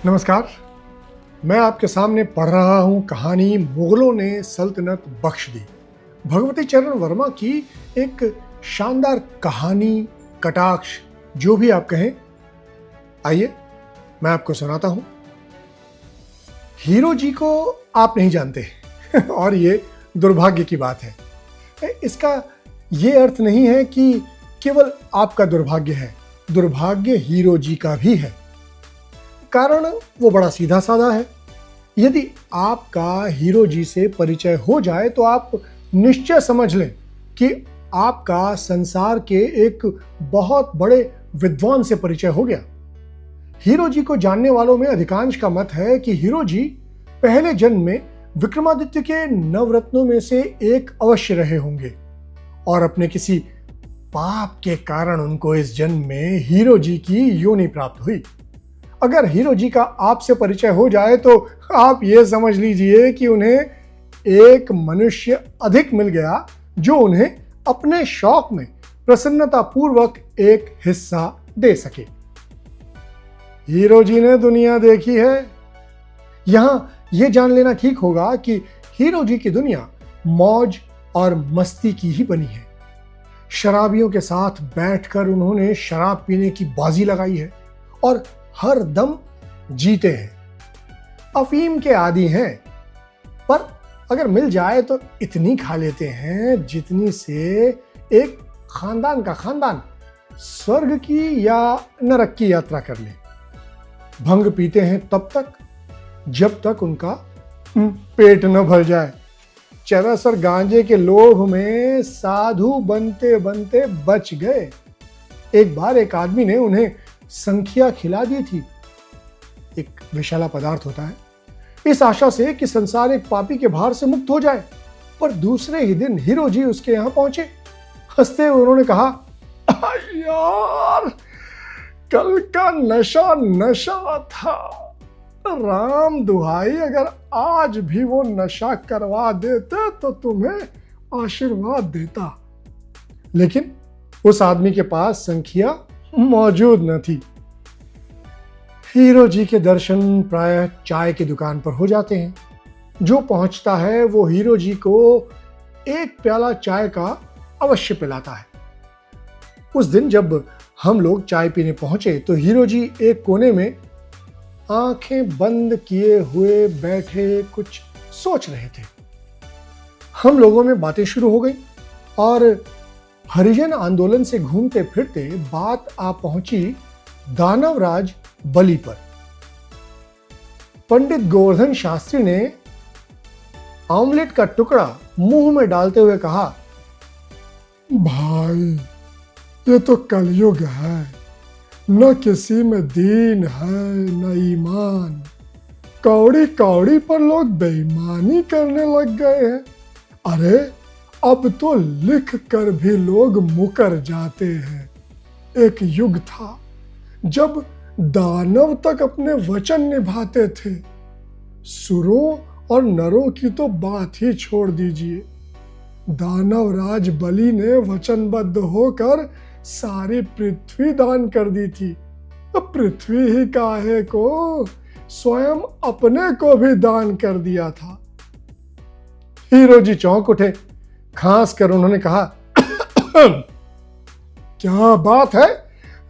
नमस्कार। मैं आपके सामने पढ़ रहा हूं कहानी मुगलों ने सल्तनत बख्श दी। भगवती चरण वर्मा की एक शानदार कहानी, कटाक्ष, जो भी आप कहें। आइए मैं आपको सुनाता हूं। हीरो जी को आप नहीं जानते और ये दुर्भाग्य की बात है। इसका ये अर्थ नहीं है कि केवल आपका दुर्भाग्य है, दुर्भाग्य हीरो जी का भी है। कारण वो बड़ा सीधा साधा है। यदि आपका हीरो जी से परिचय हो जाए तो आप निश्चय समझ लें कि आपका संसार के एक बहुत बड़े विद्वान से परिचय हो गया। हीरो जी को जानने वालों में अधिकांश का मत है कि हीरो जी पहले जन्म में विक्रमादित्य के नवरत्नों में से एक अवश्य रहे होंगे और अपने किसी पाप के कारण उनको इस जन्म में हीरो जी की योनि प्राप्त हुई। अगर हीरो जी का आपसे परिचय हो जाए तो आप ये समझ लीजिए कि उन्हें एक मनुष्य अधिक मिल गया जो उन्हें अपने शौक में प्रसन्नतापूर्वक एक हिस्सा दे सके। हीरो जी ने दुनिया देखी है। यहां यह जान लेना ठीक होगा कि हीरो जी की दुनिया मौज और मस्ती की ही बनी है। शराबियों के साथ बैठकर उन्होंने शराब पीने की बाजी लगाई है और हर दम जीते हैं। अफीम के आदी हैं, पर अगर मिल जाए तो इतनी खा लेते हैं जितनी से एक खानदान का खानदान स्वर्ग की या नरक की यात्रा कर ले। भंग पीते हैं तब तक जब तक उनका पेट न भर जाए। चरस और गांजे के लोभ में साधु बनते बनते बच गए। एक बार एक आदमी ने उन्हें संख्या खिला दी थी। एक विषैला पदार्थ होता है, इस आशा से कि संसार एक पापी के भार से मुक्त हो जाए। पर दूसरे ही दिन हीरो जी उसके यहां पहुंचे। हंसते हुए उन्होंने कहा, यार कल का नशा नशा था। राम दुहाई, अगर आज भी वो नशा करवा देते तो तुम्हें आशीर्वाद देता। लेकिन उस आदमी के पास संख्या मौजूद न थी। हीरो जी के दर्शन प्रायः चाय की दुकान पर हो जाते हैं। जो पहुंचता है वो हीरो जी को एक प्याला चाय का अवश्य पिलाता है। उस दिन जब हम लोग चाय पीने पहुंचे तो हीरो जी एक कोने में आंखें बंद किए हुए बैठे कुछ सोच रहे थे। हम लोगों में बातें शुरू हो गई और हरिजन आंदोलन से घूमते फिरते बात आ पहुंची दानवराज बलि पर। पंडित गोवर्धन शास्त्री ने ऑमलेट का टुकड़ा मुंह में डालते हुए कहा, भाई ये तो कलयुग है, न किसी में दीन है न ईमान। कौड़ी कौड़ी पर लोग बेईमानी करने लग गए हैं। अरे अब तो लिख कर भी लोग मुकर जाते हैं। एक युग था जब दानव तक अपने वचन निभाते थे। सुरों और नरों की तो बात ही छोड़ दीजिए। दानव राज बलि ने वचनबद्ध होकर सारी पृथ्वी दान कर दी थी। पृथ्वी ही काहे को, स्वयं अपने को भी दान कर दिया था। हीरो जी चौंक उठे। खांस कर उन्होंने कहा, क्या बात है,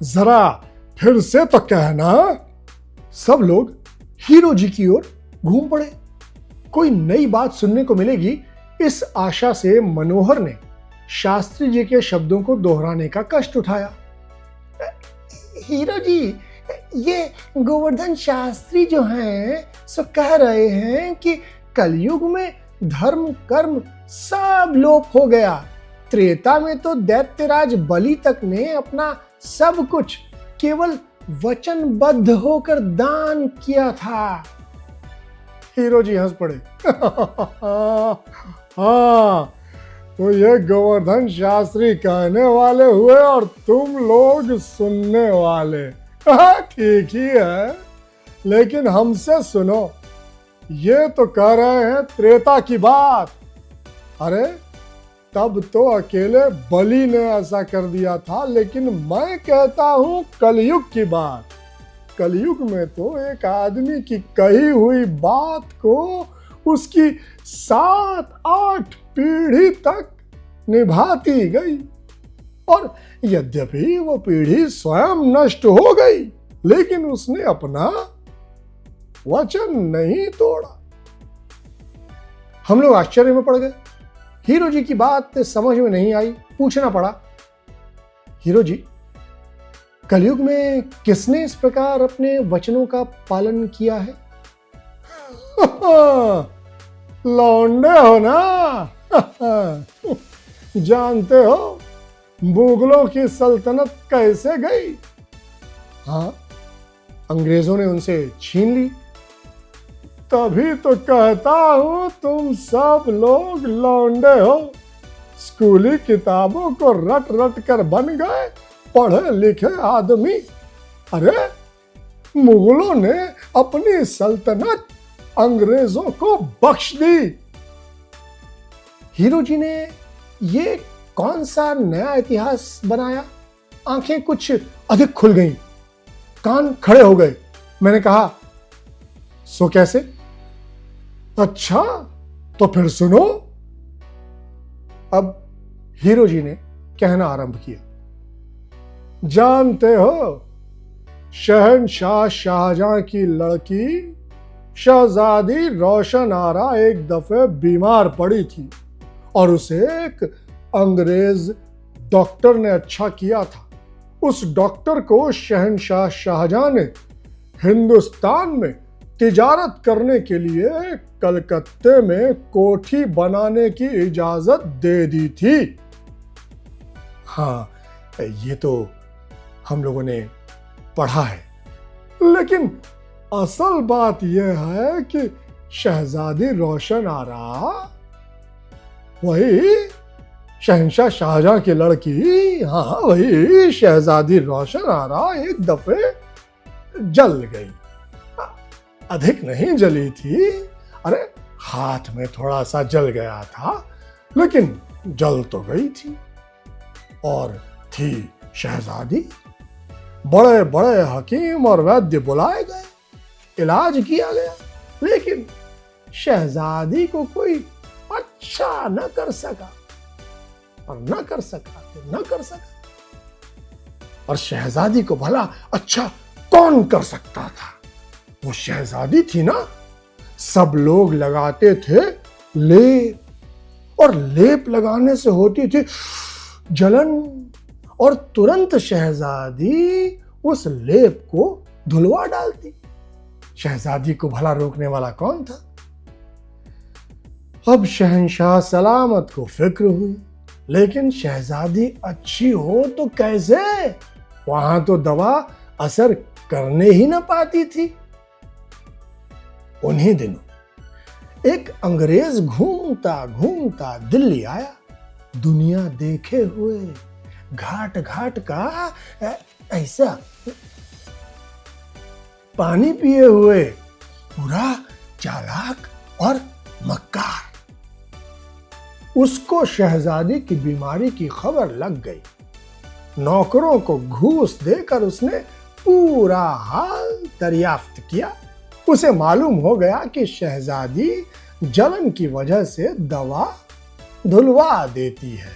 जरा फिर से तो कहना। सब लोग हीरो जी की ओर घूम पड़े। कोई नई बात सुनने को मिलेगी, इस आशा से मनोहर ने शास्त्री जी के शब्दों को दोहराने का कष्ट उठाया। हीरो जी, ये गोवर्धन शास्त्री जो हैं सो कह रहे हैं कि कलयुग में धर्म कर्म सब लोप हो गया। त्रेता में तो दैत्यराज बलि तक ने अपना सब कुछ केवल वचनबद्ध होकर दान किया था। हीरो जी हंस पड़े। हाँ, तो ये गोवर्धन शास्त्री कहने वाले हुए और तुम लोग सुनने वाले। ठीक ही है, लेकिन हमसे सुनो। ये तो कह रहे हैं त्रेता की बात। अरे तब तो अकेले बलि ने ऐसा कर दिया था, लेकिन मैं कहता हूं कलयुग की बात। कलयुग में तो एक आदमी की कही हुई बात को उसकी 7-8 पीढ़ी तक निभाती गई, और यद्यपि वो पीढ़ी स्वयं नष्ट हो गई, लेकिन उसने अपना वचन नहीं तोड़ा। हम लोग आश्चर्य में पड़ गए। हीरो जी की बात समझ में नहीं आई, पूछना पड़ा, हीरो जी, कलयुग में किसने इस प्रकार अपने वचनों का पालन किया है? लौंडे हो ना। जानते हो मुगलों की सल्तनत कैसे गई? हाँ, अंग्रेजों ने उनसे छीन ली। तभी तो कहता हूं तुम सब लोग लौंडे हो, स्कूली किताबों को रट रट कर बन गए पढ़े लिखे आदमी। अरे मुगलों ने अपनी सल्तनत अंग्रेजों को बख्श दी। हीरो जी ने ये कौन सा नया इतिहास बनाया? आंखें कुछ अधिक खुल गईं, कान खड़े हो गए। मैंने कहा, सो कैसे? अच्छा तो फिर सुनो। अब हीरो जी ने कहना आरंभ किया, जानते हो शहंशाह शाहजहां की लड़की शहजादी रोशन आरा एक दफे बीमार पड़ी थी और उसे एक अंग्रेज डॉक्टर ने अच्छा किया था। उस डॉक्टर को शहंशाह शाहजहां ने हिंदुस्तान में तिजारत करने के लिए कलकत्ते में कोठी बनाने की इजाजत दे दी थी। हाँ, ये तो हम लोगों ने पढ़ा है, लेकिन असल बात यह है कि शहजादी रोशन आरा वही शहंशाह शाहजहां की लड़की, हाँ वही शहजादी रोशन आरा एक दफे जल गई। अधिक नहीं जली थी, अरे हाथ में थोड़ा सा जल गया था, लेकिन जल तो गई थी। और थी शहजादी। बड़े बड़े हकीम और वैद्य बुलाए गए, इलाज किया गया, लेकिन शहजादी को कोई अच्छा न कर सका, और न कर सका तो न कर सका। और शहजादी को भला अच्छा कौन कर सकता था? वो शहजादी थी ना। सब लोग लगाते थे लेप, और लेप लगाने से होती थी जलन, और तुरंत शहजादी उस लेप को धुलवा डालती। शहजादी को भला रोकने वाला कौन था? अब शहंशाह सलामत को फिक्र हुई, लेकिन शहजादी अच्छी हो तो कैसे? वहां तो दवा असर करने ही न पाती थी। उन्हीं दिनों एक अंग्रेज घूमता घूमता दिल्ली आया, दुनिया देखे हुए, घाट घाट का ऐसा पानी पिए हुए, पूरा चालाक और मक्कार। उसको शहजादी की बीमारी की खबर लग गई। नौकरों को घूस देकर उसने पूरा हाल दरियाफ्त किया। उसे मालूम हो गया कि शहजादी जलन की वजह से दवा धुलवा देती है।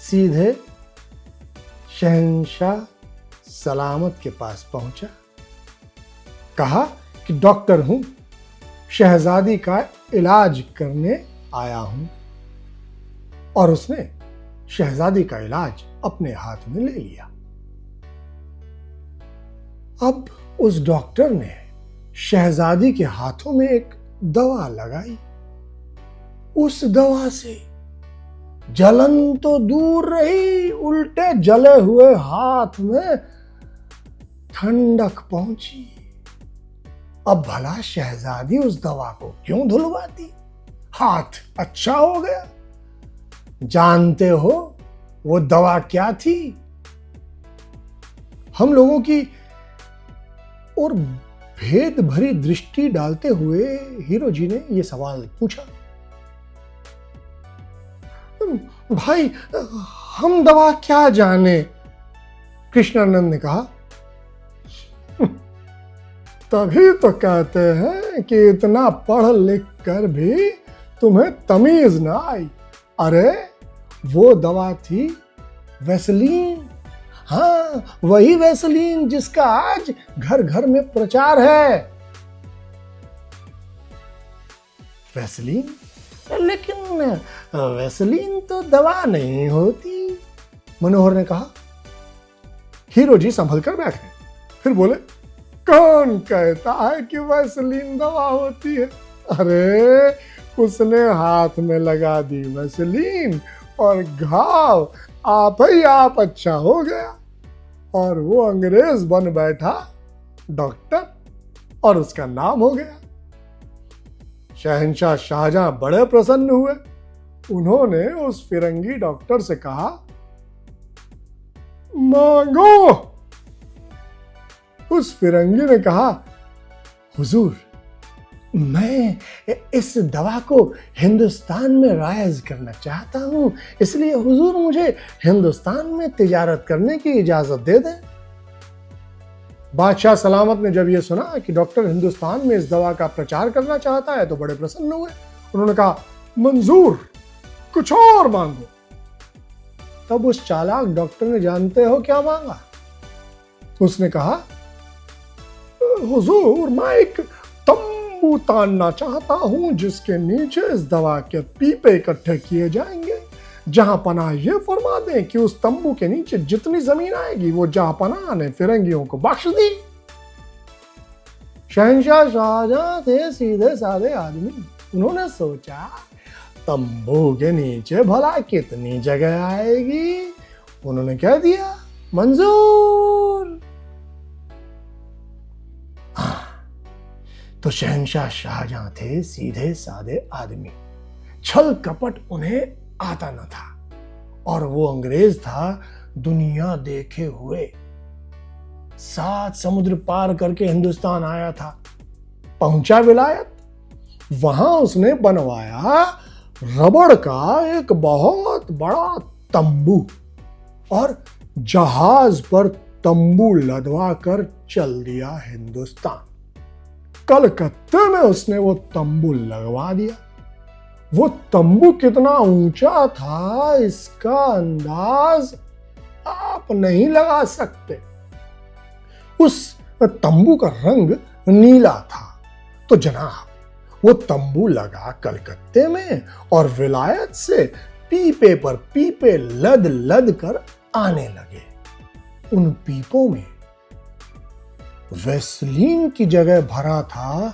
सीधे शहंशाह सलामत के पास पहुंचा, कहा कि डॉक्टर हूं, शहजादी का इलाज करने आया हूं। और उसने शहजादी का इलाज अपने हाथ में ले लिया। अब उस डॉक्टर ने शहजादी के हाथों में एक दवा लगाई। उस दवा से जलन तो दूर रही, उल्टे जले हुए हाथ में ठंडक पहुंची। अब भला शहजादी उस दवा को क्यों धुलवाती? हाथ अच्छा हो गया। जानते हो वो दवा क्या थी? हम लोगों की और भेद भरी दृष्टि डालते हुए हीरो जी ने यह सवाल पूछा, भाई हम दवा क्या जाने, कृष्णानंद ने कहा, तभी तो कहते हैं कि इतना पढ़ लिख कर भी तुम्हें तमीज ना आई। अरे वो दवा थी वैसलीन। हाँ, वही वैसलीन जिसका आज घर घर में प्रचार है। वैसलीन? लेकिन वैसलीन तो दवा नहीं होती, मनोहर ने कहा। हीरो जी संभल कर बैठ गए, फिर बोले, कौन कहता है कि वैसलीन दवा होती है? अरे उसने हाथ में लगा दी वैसलीन और घाव आप ही आप अच्छा हो गया, और वो अंग्रेज बन बैठा डॉक्टर, और उसका नाम हो गया। शहंशाह शाहजहां बड़े प्रसन्न हुए। उन्होंने उस फिरंगी डॉक्टर से कहा, मांगो। उस फिरंगी ने कहा, हुजूर, मैं इस दवा को हिंदुस्तान में राइज करना चाहता हूं, इसलिए हुजूर मुझे हिंदुस्तान में तिजारत करने की इजाजत दे दें। बादशाह सलामत ने जब यह सुना कि डॉक्टर हिंदुस्तान में इस दवा का प्रचार करना चाहता है तो बड़े प्रसन्न हुए। उन्होंने कहा, मंजूर, कुछ और मांगो। तब उस चालाक डॉक्टर ने जानते हो क्या मांगा? उसने कहा, हुजूर, मैं एक तंबू तानना चाहता हूं जिसके नीचे इस दवा के पीपे इकट्ठे किए जाएंगे। जहां पनाह ये फरमा दें कि उस तंबू के नीचे जितनी जमीन आएगी वो जहां पनाह ने फिरंगियों को बख्श दी। शहंशाह शाहजहां थे सीधे साधे आदमी। उन्होंने सोचा, तंबू के नीचे भला कितनी जगह आएगी? उन्होंने कह दिया, मंजूर। तो शहंशाह शाहजहां थे सीधे साधे आदमी, छल कपट उन्हें आता न था, और वो अंग्रेज था दुनिया देखे हुए। 7 समुद्र पार करके हिंदुस्तान आया था, पहुंचा विलायत। वहां उसने बनवाया रबड़ का एक बहुत बड़ा तंबू, और जहाज पर तंबू लदवा कर चल दिया हिंदुस्तान। कलकत्ते में उसने वो तंबू लगवा दिया। वो तंबू कितना ऊंचा था इसका अंदाज आप नहीं लगा सकते। उस तंबू का रंग नीला था। तो जनाब वो तंबू लगा कलकत्ते में, और विलायत से पीपे पर पीपे लद लद कर आने लगे। उन पीपों में वैसलीन की जगह भरा था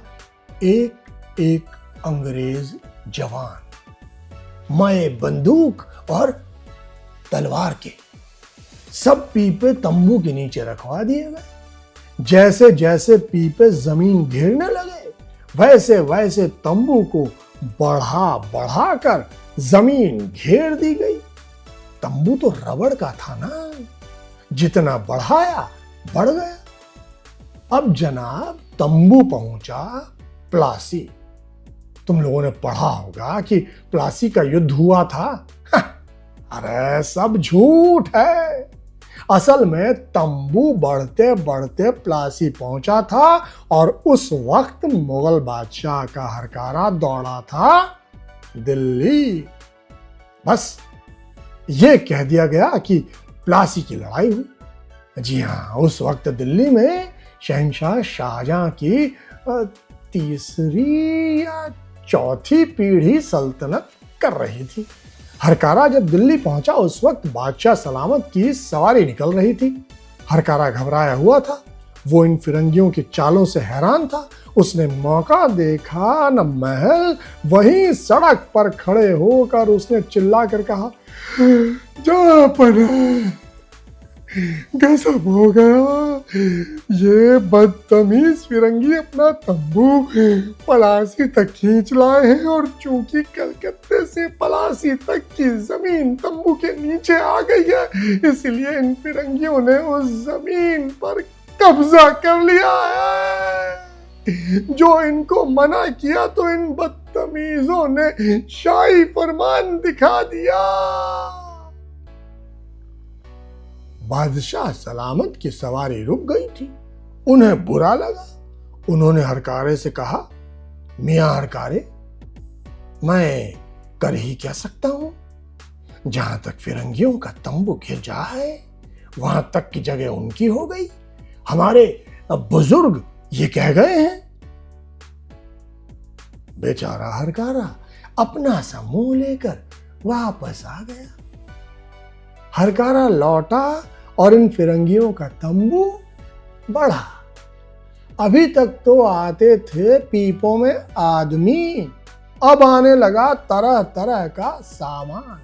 एक एक अंग्रेज जवान, मय बंदूक और तलवार के। सब पीपे तंबू के नीचे रखवा दिए गए। जैसे जैसे पीपे जमीन घेरने लगे, वैसे वैसे तंबू को बढ़ा बढ़ा कर जमीन घेर दी गई। तंबू तो रबड़ का था ना, जितना बढ़ाया बढ़ गया। अब जनाब तंबू पहुंचा प्लासी। तुम लोगों ने पढ़ा होगा कि प्लासी का युद्ध हुआ था। अरे सब झूठ है। असल में तंबू बढ़ते बढ़ते प्लासी पहुंचा था, और उस वक्त मुगल बादशाह का हरकारा दौड़ा था दिल्ली। बस ये कह दिया गया कि प्लासी की लड़ाई हुई। जी हाँ, उस वक्त दिल्ली में शहंशाह शाहजहां की तीसरी या चौथी पीढ़ी सल्तनत कर रही थी। हरकारा जब दिल्ली पहुंचा उस वक्त बादशाह सलामत की सवारी निकल रही थी। हरकारा घबराया हुआ था। वो इन फिरंगियों की चालों से हैरान था। उसने मौका देखा न महल, वहीं सड़क पर खड़े होकर उसने चिल्लाकर कहा, जा पनाह, गजब हो गया। ये बदतमीज फिरंगी अपना तंबू पलासी तक खींच लाए हैं, और चूंकि कलकत्ते से पलासी तक की जमीन तंबू के नीचे आ गई है, इसलिए इन फिरंगियों ने उस जमीन पर कब्जा कर लिया है। जो इनको मना किया तो इन बदतमीजों ने शाही फरमान दिखा दिया। बादशाह सलामत की सवारी रुक गई थी। उन्हें बुरा लगा। उन्होंने हरकारे से कहा, मियां हरकारे, मैं कर ही क्या सकता हूं? जहां तक फिरंगियों का तंबू घिर जा है, वहां तक की जगह उनकी हो गई। हमारे बुजुर्ग ये कह गए हैं। बेचारा हरकारा अपना सा मुंह लेकर वापस आ गया। हरकारा लौटा और इन फिरंगियों का तंबू बढ़ा। अभी तक तो आते थे पीपों में आदमी, अब आने लगा तरह तरह का सामान।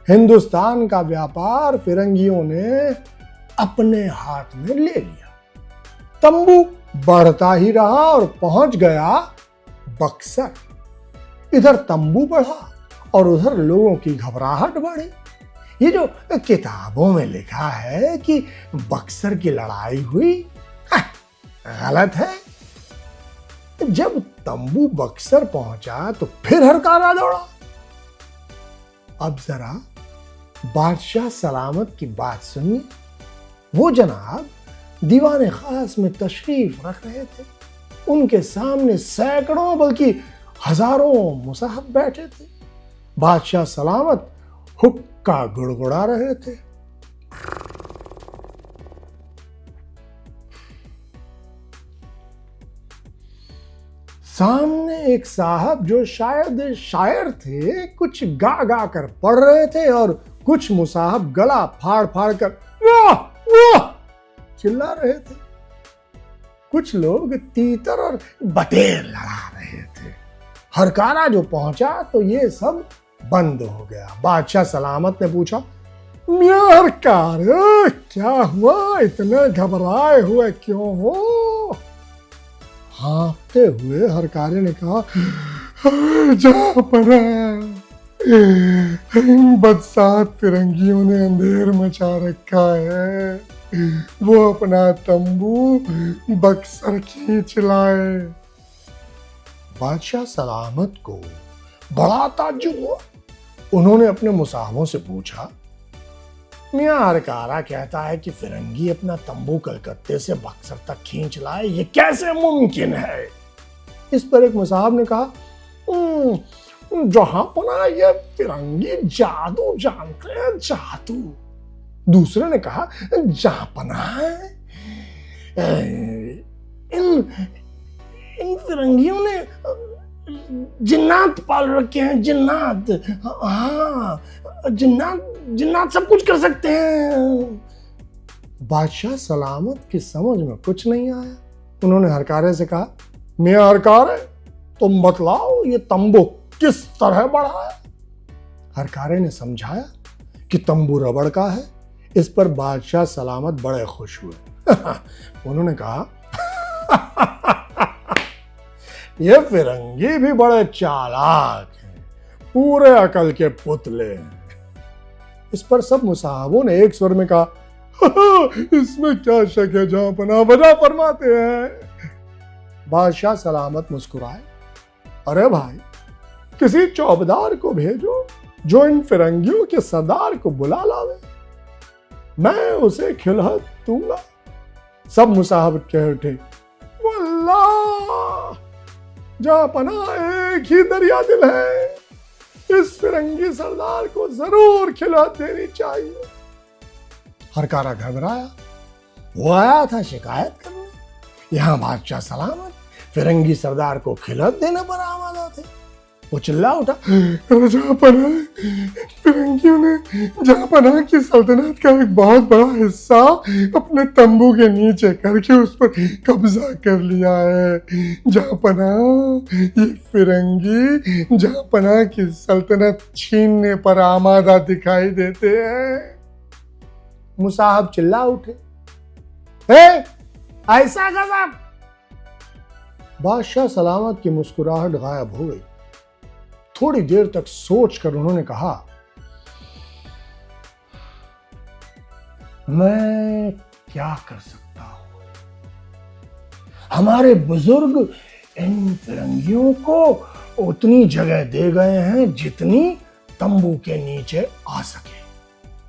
हिंदुस्तान का व्यापार फिरंगियों ने अपने हाथ में ले लिया। तंबू बढ़ता ही रहा और पहुंच गया बक्सर। इधर तंबू बढ़ा और उधर लोगों की घबराहट बढ़ी। ये जो किताबों में लिखा है कि बक्सर की लड़ाई हुई, गलत है। जब तंबू बक्सर पहुंचा तो फिर हरकारा दौड़ा। अब जरा बादशाह सलामत की बात सुनिए। वो जनाब दीवाने खास में तशरीफ रख रहे थे। उनके सामने सैकड़ों बल्कि हजारों मुसाहब बैठे थे। बादशाह सलामत हुक्का गुड़गुड़ा रहे थे। सामने एक साहब जो शायद शायर थे, कुछ गा गा कर पढ़ रहे थे और कुछ मुसाहब गला फाड़ फाड़ कर वाह वाह चिल्ला रहे थे। कुछ लोग तीतर और बटेर लड़ा रहे थे। हरकारा जो पहुंचा तो ये सब बंद हो गया। बादशाह सलामत ने पूछा, मियां हरकार, क्या हुआ? इतने घबराए हुए क्यों हो? हाँफते हुए हरकारे ने कहा, जहांपना, इन बदसात फिरंगियों ने अंधेर मचा रखा है। वो अपना तंबू बक्सर खींच लाए। बादशाह सलामत को बड़ा ताज्जुब हुआ। उन्होंने अपने मुसाहबों से पूछा, मियां हरकारा कहता है कि फिरंगी अपना तंबू कलकत्ते से बक्सर तक खींच लाए, ये कैसे मुमकिन है? इस पर एक मुसाहब ने कहा, जहांपना, ये फिरंगी जादू जानते हैं, जादू। दूसरे ने कहा, जहांपना, इन फिरंगियों ने जिन्नात पाल रखे हैं, जिन्नात। हाँ, जिन्नात सब कुछ कर सकते हैं। बादशाह सलामत की समझ में कुछ नहीं आया। उन्होंने हरकारे से कहा, मियां हरकारे, तुम बतलाओ ये तंबू किस तरह बढ़ा है? हरकारे ने समझाया कि तंबू रबड़ का है। इस पर बादशाह सलामत बड़े खुश हुए। उन्होंने कहा, ये फिरंगी भी बड़े चालाक हैं, पूरे अकल के पुतले हैं। इस पर सब मुसाहबों ने एक स्वर में कहा, इसमें क्या शक है, जहांपना, वजह फरमाते हैं। बादशाह सलामत मुस्कुराए, अरे भाई, किसी चौबदार को भेजो जो इन फिरंगियों के सरदार को बुला लावे, मैं उसे खिलहत दूंगा। सब मुसाहब कह उठे, वल्लाह, जहांपना एक ही दरिया दिल है, इस फिरंगी सरदार को जरूर खिलहत देनी चाहिए। हरकारा घबराया। वो आया था शिकायत करने। यहां बादशाह सलामत फिरंगी सरदार को खिलहत देने पर आमादा थे। वो चिल्ला उठा, जहांपना, फिरंगियों ने जहांपना की सल्तनत का एक बहुत बड़ा हिस्सा अपने तंबू के नीचे करके उस पर कब्जा कर लिया है। जहांपना, ये फिरंगी जहांपना की सल्तनत छीनने पर आमादा दिखाई देते हैं। मुसाहब चिल्ला उठे, ऐसा गजब! बादशाह सलामत की मुस्कुराहट गायब हो गई। थोड़ी देर तक सोचकर उन्होंने कहा, मैं क्या कर सकता हूं? हमारे बुजुर्ग इन फिरंगियों को उतनी जगह दे गए हैं जितनी तंबू के नीचे आ सके।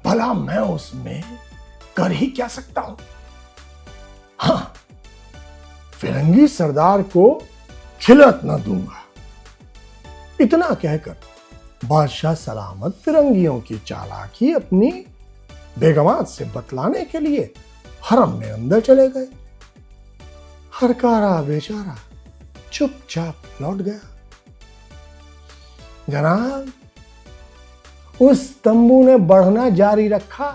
भला मैं उसमें कर ही क्या सकता हूं। हां, फिरंगी सरदार को खिलत न दूंगा। इतना कहकर बादशाह सलामत फिरंगियों की चालाकी अपनी बेगमात से बतलाने के लिए हरम में अंदर चले गए। हरकारा बेचारा चुपचाप लौट गया। जनाब, उस तंबू ने बढ़ना जारी रखा।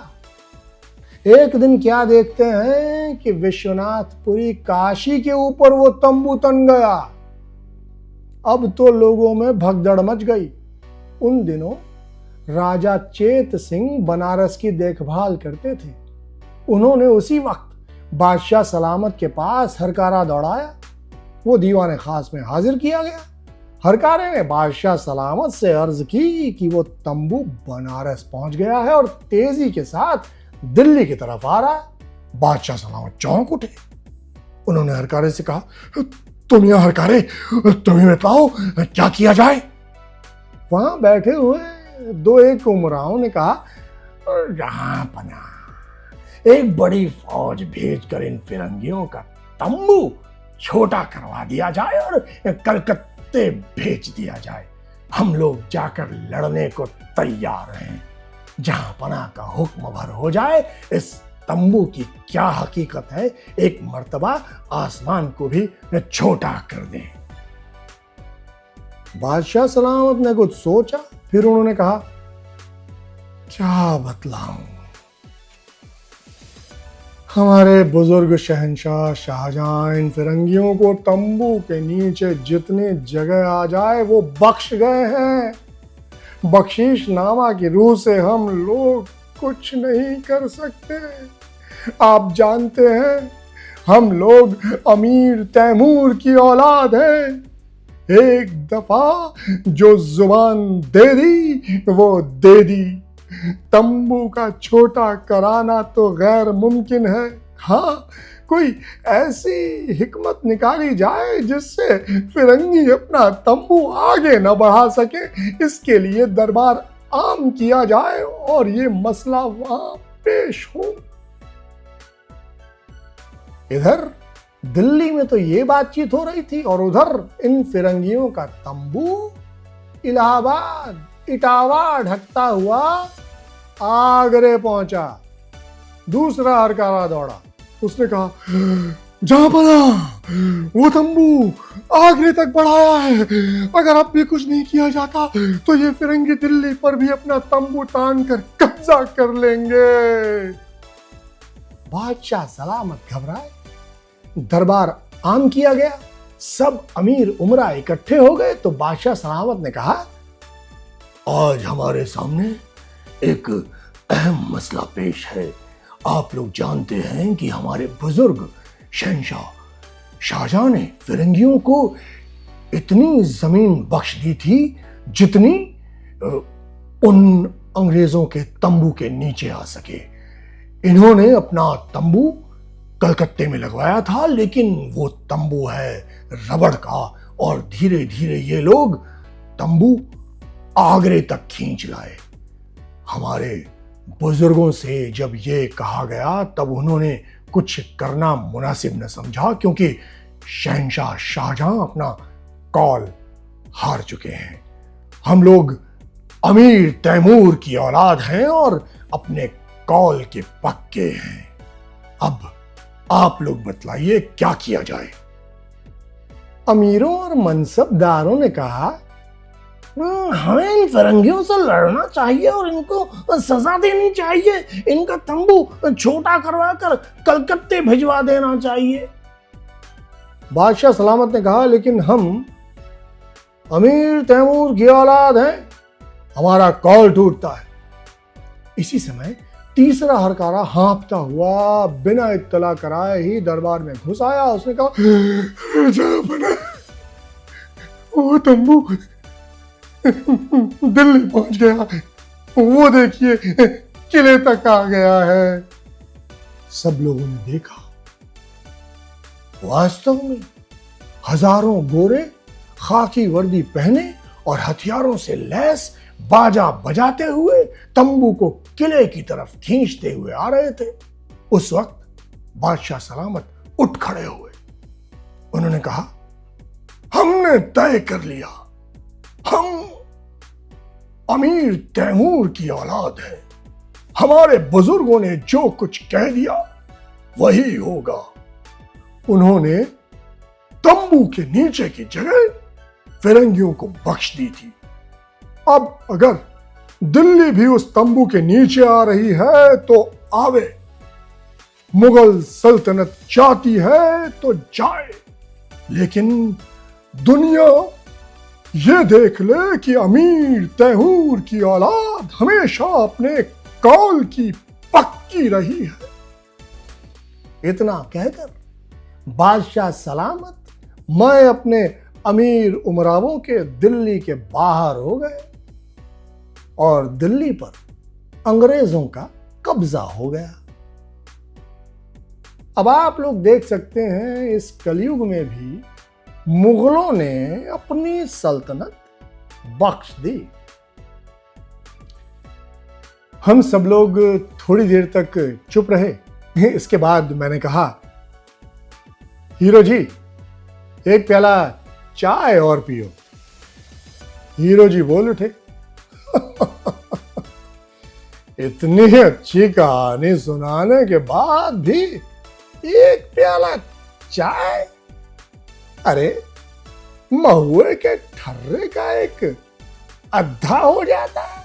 एक दिन क्या देखते हैं कि विश्वनाथपुरी काशी के ऊपर वो तंबू तन गया। अब तो लोगों में भगदड़ मच गई। उन दिनों राजा चेत सिंह बनारस की देखभाल करते थे। उन्होंने उसी वक्त बादशाह सलामत के पास हरकारा दौड़ाया। वो दीवाने खास में हाजिर किया गया। हरकारे ने बादशाह सलामत से अर्ज की कि वो तंबू बनारस पहुंच गया है और तेजी के साथ दिल्ली की तरफ आ रहा है। बादशाह सलामत चौंक उठे। उन्होंने हरकारे से कहा, तुम यहाँ हरकारे, तुम्हें बताओ क्या किया जाए। वहां बैठे हुए दो एक उमराओं ने कहा, जहां पना एक बड़ी फौज भेजकर इन फिरंगियों का तंबू छोटा करवा दिया जाए और कलकत्ते भेज दिया जाए। हम लोग जाकर लड़ने को तैयार हैं। जहां पना का हुक्म भर हो जाए। इस तंबू की क्या हकीकत है, एक मर्तबा आसमान को भी छोटा कर दें। बादशाह सलामत ने कुछ सोचा, फिर उन्होंने कहा, क्या बतलाऊं। हमारे बुजुर्ग शहंशाह शाहजहां इन फिरंगियों को तंबू के नीचे जितनी जगह आ जाए वो बख्श गए हैं। बख्शीश नामा की रूह से हम लोग कुछ नहीं कर सकते। आप जानते हैं, हम लोग अमीर तैमूर की औलाद हैं। एक दफा जो जुबान दे दी वो दे दी। तंबू का छोटा कराना तो गैर मुमकिन है। हाँ, कोई ऐसी हिकमत निकाली जाए जिससे फिरंगी अपना तंबू आगे न बढ़ा सके। इसके लिए दरबार आम किया जाए और ये मसला वहां पेश हो। इधर दिल्ली में तो ये बातचीत हो रही थी और उधर इन फिरंगियों का तंबू इलाहाबाद इटावा ढकता हुआ आगरे पहुंचा। दूसरा हरकारा दौड़ा। उसने कहा, जहां पना वो तंबू आगरे तक बढ़ाया है। अगर अब भी कुछ नहीं किया जाता तो ये फिरंगी दिल्ली पर भी अपना तंबू तान कर कब्जा कर लेंगे। बादशाह सलामत घबराए। दरबार आम किया गया। सब अमीर उमरा इकट्ठे हो गए तो बादशाह सलामत ने कहा, आज हमारे सामने एक अहम मसला पेश है। आप लोग जानते हैं कि हमारे बुजुर्ग शहंशाह शाहजहां ने फिरंगियों को इतनी जमीन बख्श दी थी जितनी उन अंग्रेजों के तंबू के नीचे आ सके। इन्होंने अपना तंबू कलकत्ते में लगवाया था, लेकिन वो तंबू है रबड़ का और धीरे धीरे ये लोग तंबू आगरे तक खींच लाए। हमारे बुजुर्गों से जब ये कहा गया तब उन्होंने कुछ करना मुनासिब न समझा, क्योंकि शहंशाह शाहजहां अपना कौल हार चुके हैं। हम लोग अमीर तैमूर की औलाद हैं और अपने कौल के पक्के हैं। अब आप लोग बतलाइए क्या किया जाए। अमीरों और मनसबदारों ने कहा, हमें इन फिरंगियों से लड़ना चाहिए और इनको सजा देनी चाहिए। इनका तंबू छोटा करवा कर कलकत्ते भिजवा देना चाहिए। बादशाह सलामत ने कहा, लेकिन हम अमीर तैमूर की औलाद हैं, हमारा कौल टूटता है। इसी समय तीसरा हरकारा हाँफता हुआ बिना इत्तला कराए ही दरबार में घुस आया। उसने कहा, वो तंबू दिल्ली पहुंच गया, वो देखिए किले तक आ गया है। सब लोगों ने देखा, वास्तव में हजारों गोरे खाकी वर्दी पहने और हथियारों से लैस बाजा बजाते हुए तंबू को किले की तरफ खींचते हुए आ रहे थे। उस वक्त बादशाह सलामत उठ खड़े हुए। उन्होंने कहा, हमने तय कर लिया, हम अमीर तैमूर की औलाद है। हमारे बुजुर्गों ने जो कुछ कह दिया वही होगा। उन्होंने तंबू के नीचे की जगह फिरंगियों को बख्श दी थी। अब अगर दिल्ली भी उस तंबू के नीचे आ रही है तो आवे, मुगल सल्तनत चाहती है तो जाए, लेकिन दुनिया ये देख ले कि अमीर तैमूर की औलाद हमेशा अपने कौल की पक्की रही है। इतना कहकर बादशाह सलामत मैं अपने अमीर उमरावों के दिल्ली के बाहर हो गए और दिल्ली पर अंग्रेजों का कब्जा हो गया। अब आप लोग देख सकते हैं इस कलयुग में भी मुगलों ने अपनी सल्तनत बख्श दी। हम सब लोग थोड़ी देर तक चुप रहे। इसके बाद मैंने कहा, हीरो जी एक प्याला चाय और पियो। हीरो जी बोल उठे, इतनी अच्छी कहानी सुनाने के बाद भी एक प्याला चाय? अरे महुए के ठर्रे का एक अद्धा हो जाता है।